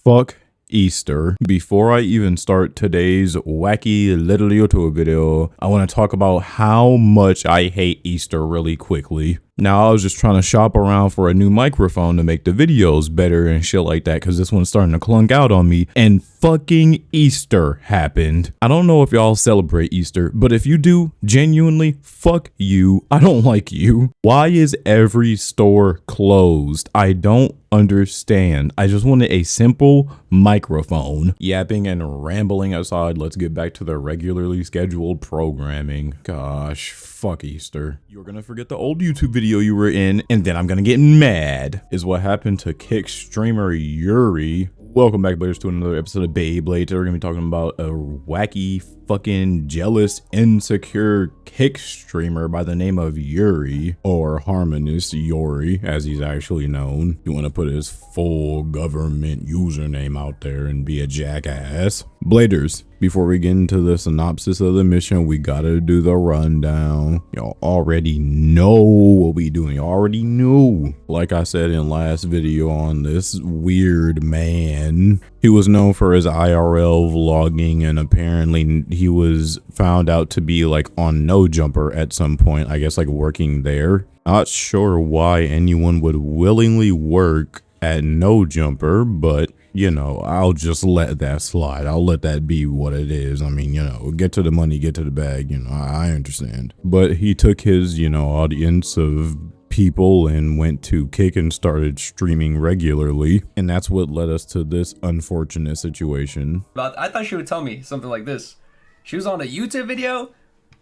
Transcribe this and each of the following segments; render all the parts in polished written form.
Fuck Easter. Before I even start today's wacky little YouTube video, I want to talk about how much I hate Easter really quickly. Now, I was just trying to shop around for a new microphone to make the videos better and shit like that, because this one's starting to clunk out on me, and fucking Easter happened. I don't know if y'all celebrate Easter, but if you do, genuinely, fuck you. I don't like you. Why is every store closed? I don't understand. I just wanted a simple microphone. Yapping and rambling aside, let's get back to the regularly scheduled programming. Gosh, fuck Easter. You're gonna forget the old YouTube video you were in, and then I'm gonna get mad, is what happened to Kick streamer Yuri. Welcome back, players, to another episode of Beyblade. Today we're gonna be talking about a wacky, fucking jealous, insecure Kick streamer by the name of Yuri, or Harmonious Yuri, as he's actually known. You want to put his full government username out there and be a jackass. Bladers, before we get into the synopsis of the mission, we gotta do the rundown. Y'all already know what we doing. Y'all already knew. Like I said in last video on this weird man, he was known for his IRL vlogging, and apparently he was found out to be like on No Jumper at some point, I guess, like working there. Not sure why anyone would willingly work at No Jumper, but you know, I'll just let that slide. I'll let that be what it is. I mean, you know, get to the money, get to the bag, you know, I understand. But he took his, you know, audience of people and went to Kick and started streaming regularly. And that's what led us to this unfortunate situation. I thought she would tell me something like this. She was on a YouTube video.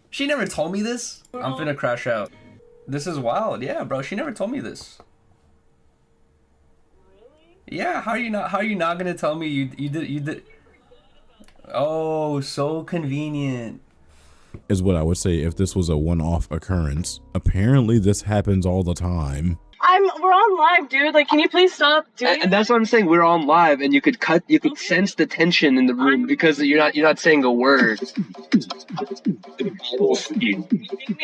She never told me this. I'm finna crash out. This is wild. Yeah, bro. She never told me this. Yeah, how are you not gonna tell me you did? Oh, so convenient. Is what I would say if this was a one-off occurrence. Apparently this happens all the time. We're on live, dude. Like, can you please stop doing and that's what I'm saying. We're on live, and you could sense the tension in the room because you're not saying a word.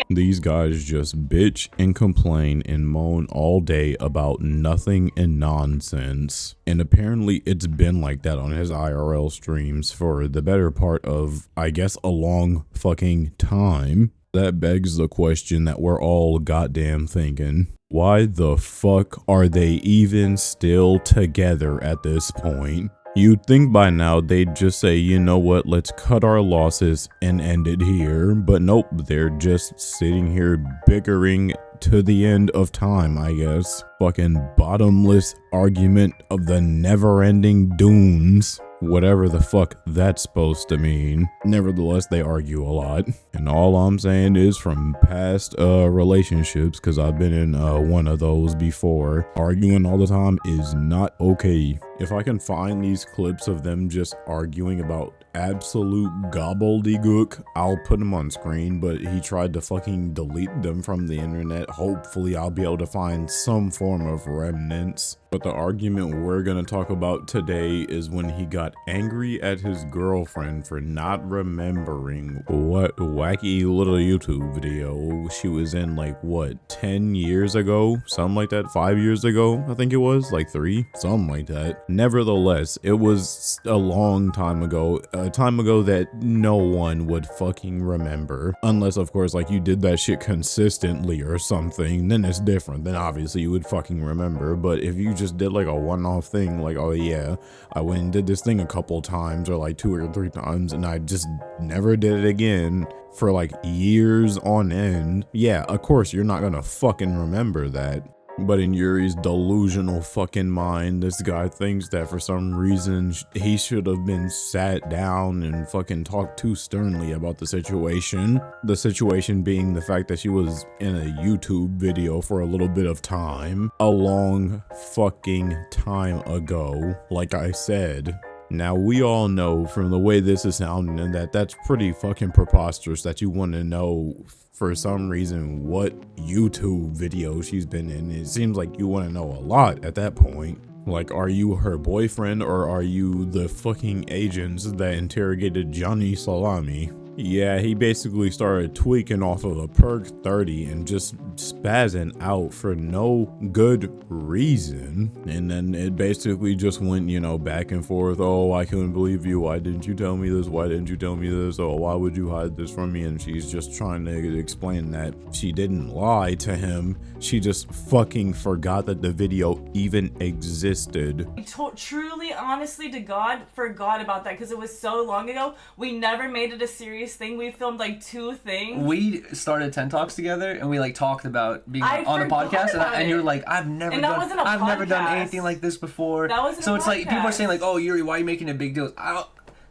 These guys just bitch and complain and moan all day about nothing and nonsense. And apparently it's been like that on his IRL streams for the better part of, I guess, a long fucking time. That begs the question that we're all goddamn thinking. Why the fuck are they even still together at this point? You'd think by now they'd just say, you know what, let's cut our losses and end it here. But nope, they're just sitting here bickering to the end of time, I guess. Fucking bottomless argument of the never-ending dunes. Whatever the fuck that's supposed to mean. Nevertheless, they argue a lot. And all I'm saying is, from past relationships, because I've been in one of those before, arguing all the time is not okay. If I can find these clips of them just arguing about absolute gobbledygook, I'll put them on screen, but he tried to fucking delete them from the internet. Hopefully I'll be able to find some form of remnants. But the argument we're gonna talk about today is when he got angry at his girlfriend for not remembering what wacky little YouTube video she was in, like, what, 10 years ago? Something like that. 5 years ago, I think it was, like 3, something like that. Nevertheless, it was a long time ago, a time ago that no one would fucking remember. Unless, of course, like, you did that shit consistently or something, then it's different. Then obviously you would fucking remember. But if you just did like a one-off thing, like, oh yeah, I went and did this thing a couple times, or like 2 or 3 times, and I just never did it again for like years on end, yeah, of course you're not gonna fucking remember that. But in Yuri's delusional fucking mind, this guy thinks that for some reason he should have been sat down and fucking talked too sternly about the situation. The situation being the fact that she was in a YouTube video for a little bit of time. A long fucking time ago, like I said. Now, we all know from the way this is sounding that that's pretty fucking preposterous that you want to know for some reason what YouTube video she's been in. It seems like you want to know a lot at that point. Like, are you her boyfriend, or are you the fucking agents that interrogated Johnny Salami? Yeah, he basically started tweaking off of a perk 30 and just spazzing out for no good reason. And then it basically just went, you know, back and forth. Oh, I couldn't believe you. Why didn't you tell me this? Why didn't you tell me this? Oh, why would you hide this from me? And she's just trying to explain that she didn't lie to him. She just fucking forgot that the video even existed. Truly, honestly to God, forgot about that because it was so long ago. We never made it a serious thing. We filmed like 2 things. We started 10 Talks together, and we like talked about being on a podcast, and you're like, I've never done anything like this before. That wasn't so a it's like people are saying like, oh Yuri, why are you making a big deal?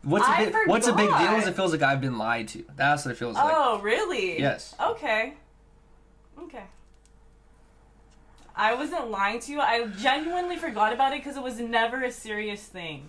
What's a big deal is it feels like I've been lied to. That's what it feels like. Oh, really? Yes. Okay. I wasn't lying to you. I genuinely forgot about it because it was never a serious thing.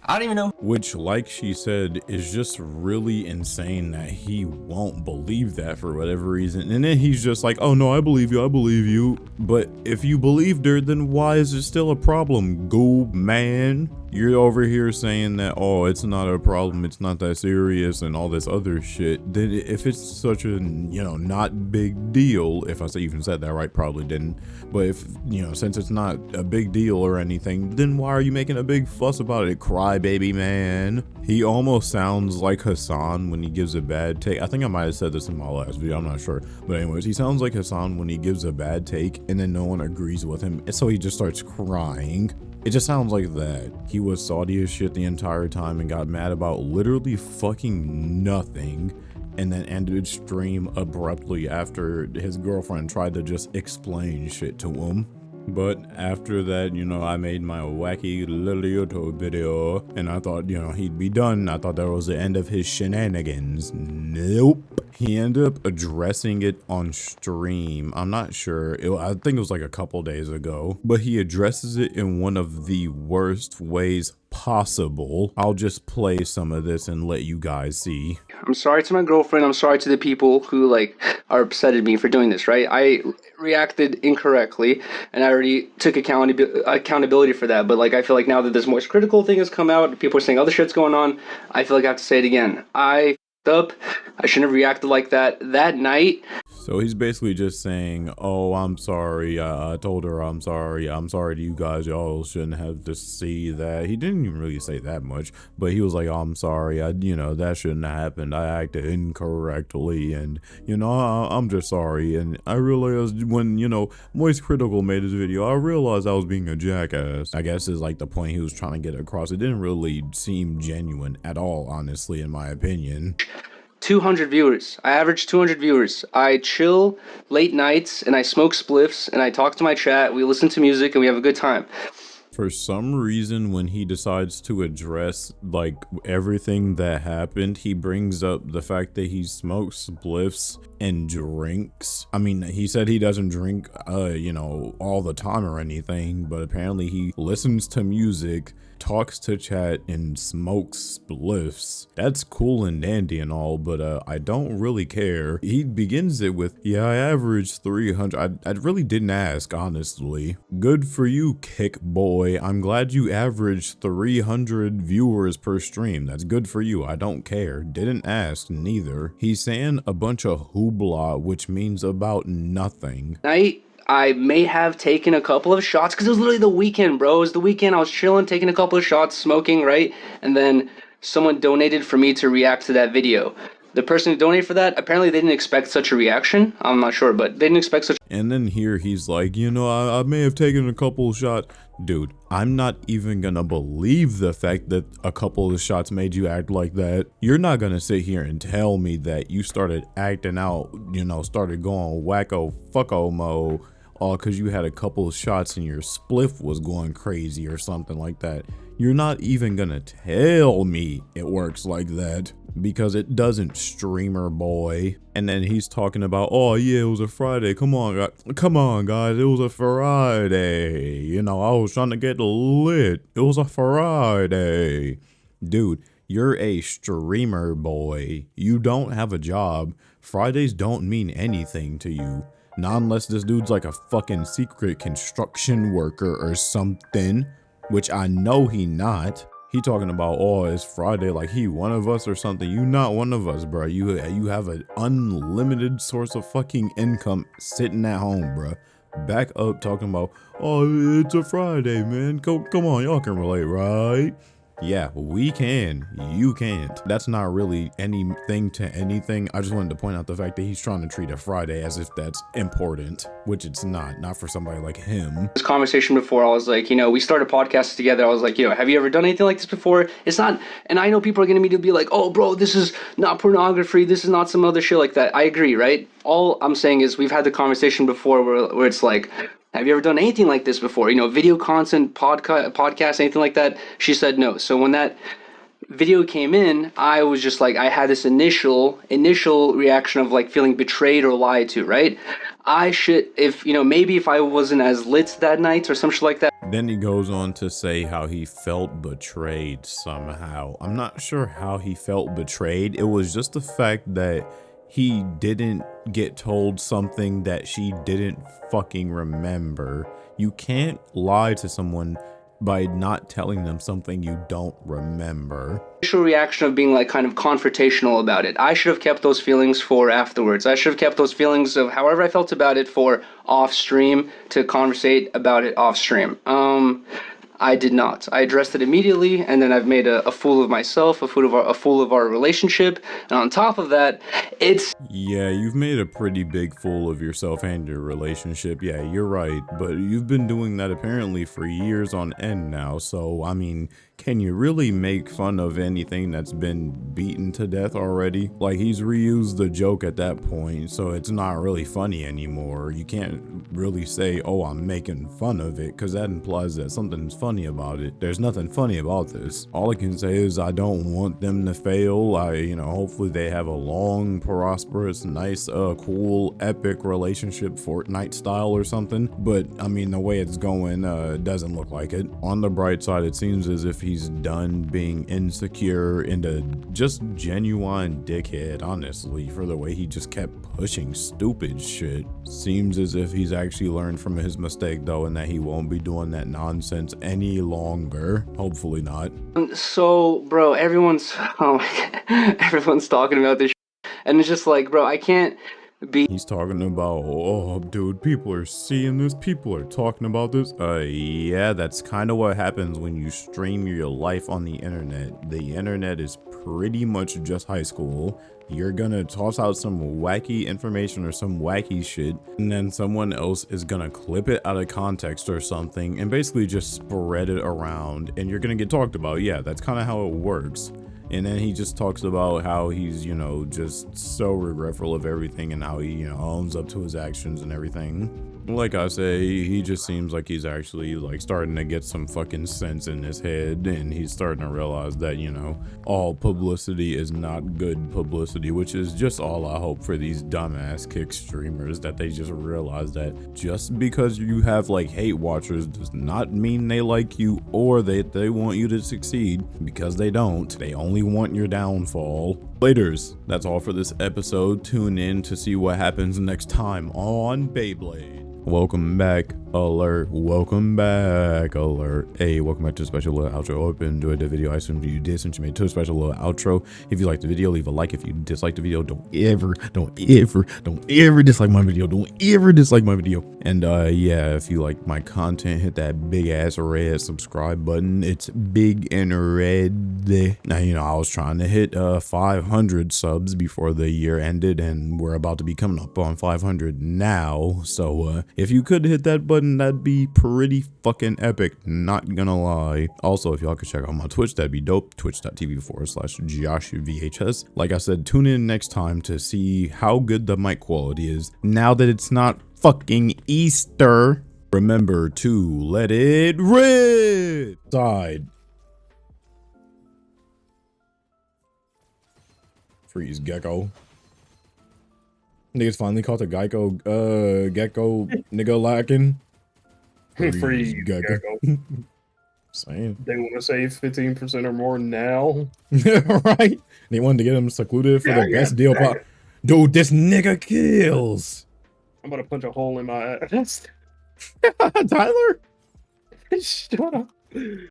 I don't even know. Which, like she said, is just really insane that he won't believe that for whatever reason. And then he's just like, oh no, I believe you. But if you believed her, then why is it still a problem, goob man? You're over here saying that, oh, it's not a problem, it's not that serious and all this other shit. Then if it's such a, you know, not big deal, if I even said that right, probably didn't. But if, you know, since it's not a big deal or anything, then why are you making a big fuss about it, crybaby man? He almost sounds like Hassan when he gives a bad take. I think I might have said this in my last video, I'm not sure. But anyways, he sounds like Hassan when he gives a bad take and then no one agrees with him. And so he just starts crying. It just sounds like that. He was salty as shit the entire time and got mad about literally fucking nothing, and then ended stream abruptly after his girlfriend tried to just explain shit to him. But after that, you know, I made my wacky little YouTube video and I thought, you know, he'd be done. I thought that was the end of his shenanigans. Nope. He ended up addressing it on stream. I'm not sure. I think it was like a couple days ago, but he addresses it in one of the worst ways possible. I'll just play some of this and let you guys see. I'm sorry to my girlfriend. I'm sorry to the people who like are upset at me for doing this, right? I reacted incorrectly and I already took accountability for that. But like, I feel like now that this most critical thing has come out, people are saying other shit's going on, I feel like I have to say it again. I up. I shouldn't have reacted like that night. So he's basically just saying, oh, I'm sorry. I told her I'm sorry. I'm sorry to you guys. Y'all shouldn't have to see that. He didn't even really say that much, but he was like, oh, I'm sorry. You know, that shouldn't have happened. I acted incorrectly. And, you know, I'm just sorry. And I realized when, you know, Moist Critical made his video, I realized I was being a jackass. I guess is like the point he was trying to get across. It didn't really seem genuine at all, honestly, in my opinion. 200 viewers. I average 200 viewers. I chill late nights and I smoke spliffs and I talk to my chat. We listen to music and we have a good time. For some reason, when he decides to address like everything that happened, he brings up the fact that he smokes spliffs and drinks. I mean, he said he doesn't drink, you know, all the time or anything, but apparently he listens to music, talks to chat, and smokes spliffs. That's cool and dandy and all, but I don't really care. He begins it with, yeah, I averaged 300. I really didn't ask, honestly. Good for you, Kick Boy. I'm glad you averaged 300 viewers per stream. That's good for you. I don't care. Didn't ask, neither. He's saying a bunch of hoopla, which means about nothing. I may have taken a couple of shots because it was literally the weekend, bro. It was the weekend. I was chilling, taking a couple of shots, smoking, right? And then someone donated for me to react to that video. The person who donated for that, apparently they didn't expect such a reaction. I'm not sure, but they didn't expect such. And then here he's like, you know, I may have taken a couple of shots. Dude, I'm not even gonna believe the fact that a couple of shots made you act like that. You're not gonna sit here and tell me that you started acting out, you know, started going wacko fucko mode, all because you had a couple of shots and your spliff was going crazy or something like that. You're not even gonna tell me it works like that, because it doesn't, streamer boy. And then he's talking about, oh yeah, it was a Friday. Come on guys, it was a Friday. You know, I was trying to get lit. It was a Friday. Dude, you're a streamer boy. You don't have a job. Fridays don't mean anything to you. Not unless this dude's like a fucking secret construction worker or something, which I know he not. He talking about, oh, it's Friday, like he one of us or something. You not one of us, bro. You have an unlimited source of fucking income sitting at home, bro. Back up talking about, oh, it's a Friday, man. Come on, y'all can relate, right? Yeah, we can. You can't. That's not really anything to anything. I just wanted to point out the fact that he's trying to treat a Friday as if that's important, which it's not for somebody like him. This conversation before, I was like, we started podcasts together. I was like, have you ever done anything like this before? It's not, and I know people are going to immediately be like, oh, bro, this is not pornography. This is not some other shit like that. I agree, right? All I'm saying is we've had the conversation before where it's like, have you ever done anything like this before? Video content, podcast, anything like that? She said no. So when that video came in, I was just like, I had this initial reaction of like feeling betrayed or lied to, right? I should, maybe if I wasn't as lit that night or some shit like that. Then he goes on to say how he felt betrayed somehow. I'm not sure how he felt betrayed. It was just the fact that he didn't get told something that she didn't fucking remember. You can't lie to someone by not telling them something you don't remember. Initial reaction of being like kind of confrontational about it. I should have kept those feelings for afterwards. I should have kept those feelings of however I felt about it for off stream to conversate about it off stream. I did not. I addressed it immediately, and then I've made a fool of myself, a fool of our relationship, and on top of that, Yeah, you've made a pretty big fool of yourself and your relationship. Yeah, you're right, but you've been doing that apparently for years on end now, so, I mean, can you really make fun of anything that's been beaten to death already? Like, he's reused the joke at that point, so it's not really funny anymore. You can't really say, oh, I'm making fun of it, because that implies that something's funny about it. There's nothing funny about this. All I can say is I don't want them to fail. Hopefully they have a long, prosperous, nice, cool, epic relationship, Fortnite style or something. But, I mean, the way it's going, doesn't look like it. On the bright side, it seems as if he's done being insecure and a just genuine dickhead, honestly, for the way he just kept pushing stupid shit. Seems as if he's actually learned from his mistake though, and that he won't be doing that nonsense any longer. Hopefully not. So, bro, everyone's talking about this and it's just like, bro, I can't be. He's talking about, oh, dude, people are seeing this, people are talking about this. Yeah, that's kind of what happens when you stream your life on the internet. The internet is pretty much just high school. You're gonna toss out some wacky information or some wacky shit, and then someone else is gonna clip it out of context or something and basically just spread it around, and you're gonna get talked about. Yeah, that's kind of how it works. And then he just talks about how he's, just so regretful of everything and how he, owns up to his actions and everything. Like I say, he just seems like he's actually like starting to get some fucking sense in his head, and he's starting to realize that, all publicity is not good publicity, which is just all I hope for these dumbass kick streamers, that they just realize that just because you have like hate watchers does not mean they like you or that they want you to succeed, because they don't. They only want your downfall. Laters, that's all for this episode. Tune in to see what happens next time on Beyblade. Welcome back, alert. Welcome back, alert. Hey, welcome back to a special little outro. I hope you enjoyed the video. I assume you did, since you made it to a special little outro. If you liked the video, leave a like. If you disliked the video, don't ever dislike my video. Don't ever dislike my video. And yeah, if you like my content, hit that big ass red subscribe button. It's big and red. Now, I was trying to hit 500 subs before the year ended, and we're about to be coming up on 500 now. So if you could hit that button, that'd be pretty fucking epic, not gonna lie. Also, if y'all could check out my Twitch, that'd be dope. Twitch.tv/JoshVHS. Like I said, tune in next time to see how good the mic quality is now that it's not fucking Easter. Remember to let it rip. Side. Freeze, Gecko. Niggas finally caught the Gecko nigga lacking. Freeze, Gecko. Saying. They want to save 15% or more now. Right? They wanted to get him secluded for the best deal. Dude, this nigga kills. I'm about to punch a hole in my ass. Tyler? Shut up.